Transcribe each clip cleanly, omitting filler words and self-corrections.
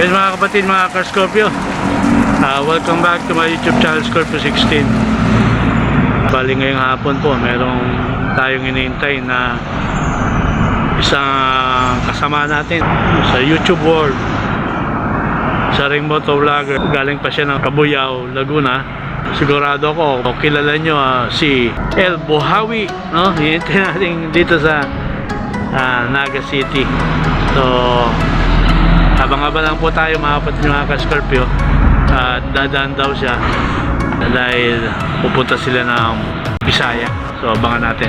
Yes mga kapatid, mga ka-Scorpio, welcome back to my YouTube channel, Scorpio 16. Bali ngayong hapon po, merong tayong hinihintay na isang kasama natin sa YouTube world. Siya ring motovlogger, galing pa siya ng Cabuyao, Laguna. Sigurado ko kilala nyo si El Buhawi, no? Hinihintay natin dito sa Naga City. So habang-habang lang po tayo mga kapatid, mga ka-Scorpio, dadaan daw siya dahil pupunta sila ng Bisaya. So abangan natin.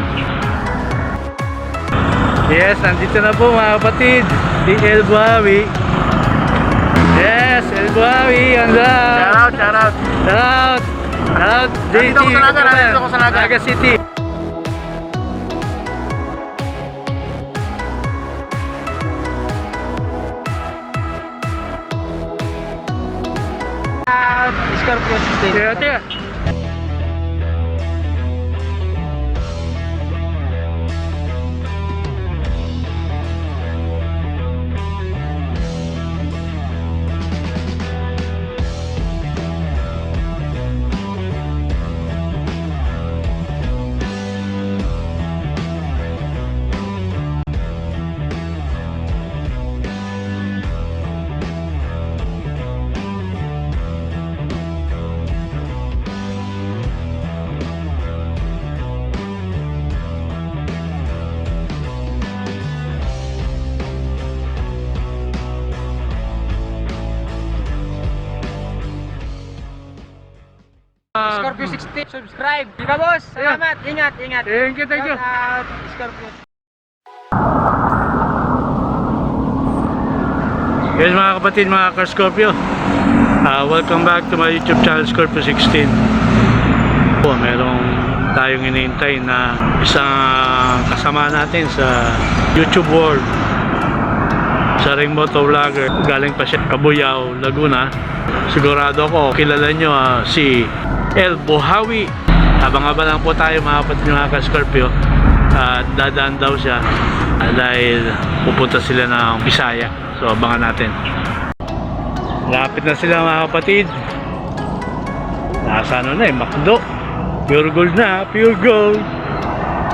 Yes, nandito na po mga kapatid, si El Buhawi. Yes, El Buhawi, handa. Shout out. JT, Nandito ako sa Naga City. Scorpio 16. Tiga. Scorpio 16. Subscribe. Di ba boss? Salamat. Ingat. Thank you. Shout out, Scorpio. Yes mga kapatid, mga ka-Scorpio, welcome back to my YouTube channel, Scorpio 16. Merong tayong hinihintay na isang kasama natin sa YouTube world. Siya ring motovlogger, galing pa siya Cabuyao, Laguna. Sigurado ko kilala nyo si El Buhawi. Habang-habang lang po tayo mga kapatid, mga ka-Scorpio, dadaan daw siya dahil pupunta sila ng Bisaya. So abangan natin. Lapit na sila mga kapatid. Nasa ano na Macdo. Pure gold na, pure gold.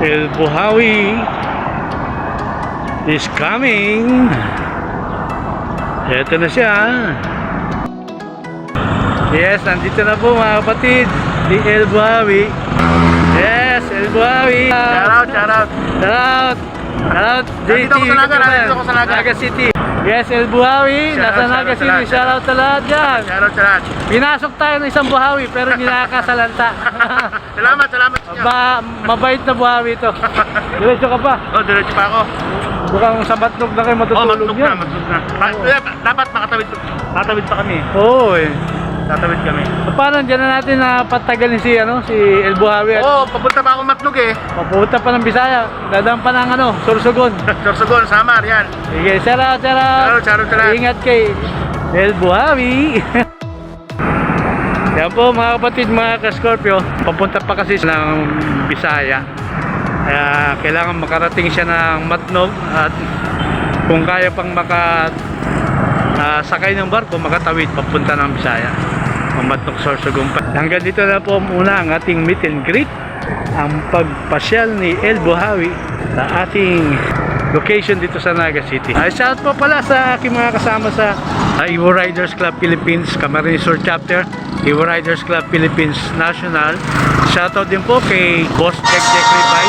El Buhawi is coming. Eto na siya. Yes, nandito na po mga kapatid, si El Buhawi. Yes, El Buhawi. Shout out. JT, Nandito ako sa Naga City. Yes, El Buhawi, nasa Naga City. Shout out sa lahat dyan. Shout out. Pinasok tayo ng isang Buhawi pero hindi nakakasalanta. Salamat sa inyo. Mabait na Buhawi ito. Diretso ka pa. Diretso pa ako. Mukhang sa Matnog na kayo matutulog yan. Matnog na. Dapat makatawid pa kami. Oo eh. Tatawid kami. Paano dyan na natin na patagalin si El Buhawi? Papunta pa ako Matnog eh. Papunta pa ng Bisaya. Dadaan pa ng Sorsogon. Sorsogon, Samar, yan. Sige, shout out. Ingat kay El Buhawi. Yan po mga kapatid, mga ka-Scorpio, papunta pa kasi ng Bisaya. Kaya kailangan makarating siya ng Matnog at kung kaya pang sakay ng barko, makatawid papunta ng Bisaya. Matnog, Sorsogon pa. Hanggang dito na po muna ang ating meet and greet, ang pagpasyal ni El Buhawi sa ating location dito sa Naga City. Shout po pala sa aking mga kasama sa Evo Riders Club Philippines, Camarines Sur Chapter, Evo Riders Club Philippines National. Shoutout din po kay Boss Jack Ripay,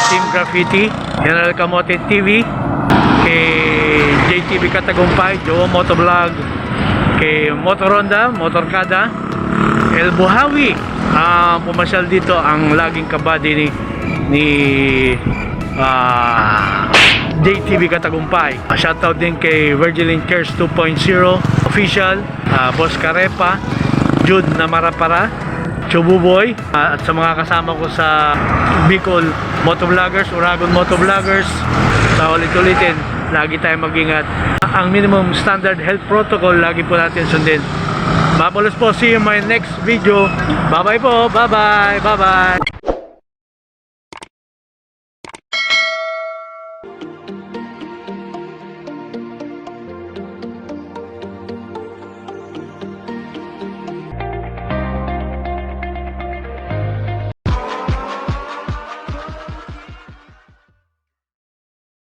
Team Graffiti, General Kamote TV, kay JTV Katagumpay, Joe Motovlog, kay Motoronda, Motorkada, El Buhawi, pumasyal dito, ang laging kabady ni JTV Katagumpay. Shoutout din kay Virgilin Cares 2.0 Official, Boss Karepa, Jude Namarapara, Chububoy, at sa mga kasama ko sa Bicol Motovloggers, Uragon Motovloggers. Sa ulit-ulitin, lagi tayong mag-ingat. Ang minimum standard health protocol, lagi po natin sundin. Mabulos po, see you in my next video. Bye bye po, bye bye.